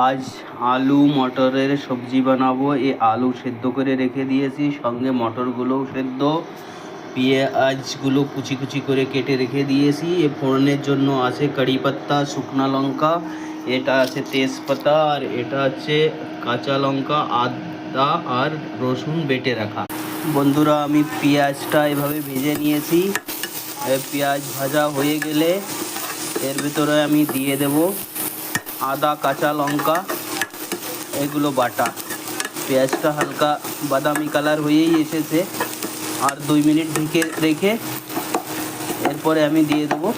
আজ আলু মটরের সবজি বানাবো। এই আলু সেদ্ধ করে রেখে দিয়েছি, সঙ্গে মটরগুলোও সেদ্ধ, পেঁয়াজগুলো কুচি কুচি করে কেটে রেখে দিয়েছি। এ ফোড়নের জন্য আছে কারি পাত্তা, শুকনো লঙ্কা, এটা আছে তেজপাতা, আর এটা আছে কাঁচা লঙ্কা, আদা আর রসুন বেটে রাখা। বন্ধুরা, আমি পেঁয়াজটা এভাবে ভেজে নিয়েছি। পেঁয়াজ ভাজা হয়ে গেলে এর ভিতরে আমি দিয়ে দেব আদা, কাঁচা লঙ্কা, এগুলো বাটা। পেঁয়াজটা হালকা বাদামি কালার হয়েই এসেছে, আর 2 মিনিট ঢেকে রেখে এরপরে আমি দিয়ে দেবো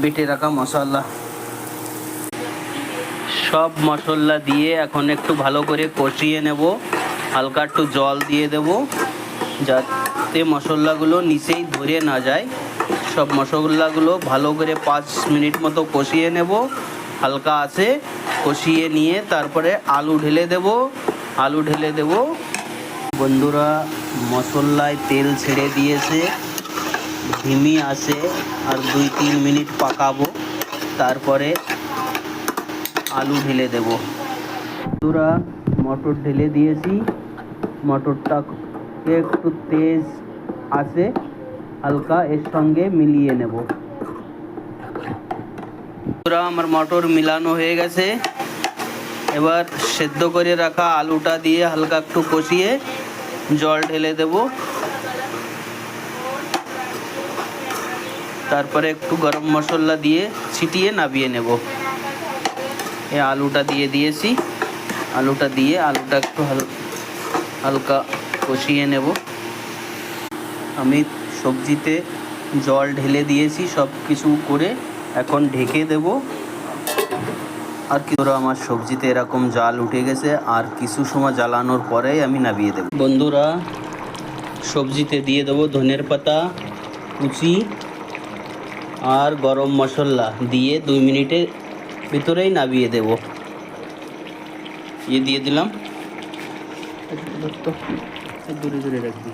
বেটে রাখা মশলা। সব মশলা দিয়ে এখন একটু ভালো করে কষিয়ে নেব। হালকা একটু জল দিয়ে দেব যাতে মশলাগুলো নিচেই ধরে না যায়। সব মশলাগুলো ভালো করে 5 মিনিট মতো কষিয়ে নেব হালকা আছে। কষিয়ে নিয়ে তারপরে আলু ঢেলে দেব। বন্ধুরা, মশলায় তেল ছেড়ে দিয়েছে, ধিমি আছে, আর 2-3 মিনিট পাকাবো, তারপরে আলু ঢেলে দেব। বন্ধুরা, মটর ঢেলে দিয়েছি। মটরটাকে একটু তেজ আছে হালকা এর সঙ্গে মিলিয়ে নেব। বন্ধুরা, আমার মটর মিলানো হয়ে গেছে। এবার সেদ্ধ করে রাখা আলুটা দিয়ে হালকা একটু কষিয়ে জল ঢেলে দেব। তারপরে একটু গরম মশলা দিয়ে ছিটিয়ে নামিয়ে নেব। এই আলুটা দিয়ে দিয়েছি। আলুটা একটু হালকা কষিয়ে নেব। আমি সবজিতে জল ঢেলে দিয়েছি সব কিছু করে, এখন ঢেকে দেব। আর আমার সবজিতে এরকম জাল উঠে গেছে, আর কিছু সময় জ্বালানোর পরেই আমি নামিয়ে দেব। বন্ধুরা, সবজিতে দিয়ে দেবো ধনের পাতা কুচি আর গরম মশলা দিয়ে 2 মিনিটের ভিতরেই নামিয়ে দেব। দিয়ে দিলাম। দূরে দূরে রাখবি।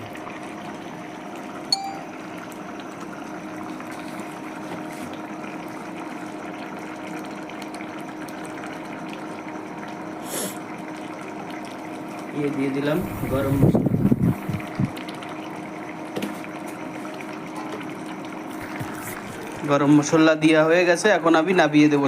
দিয়ে দিলাম গরম মশলা দেওয়া হয়ে গেছে, এখন আমি নামিয়ে দেবো।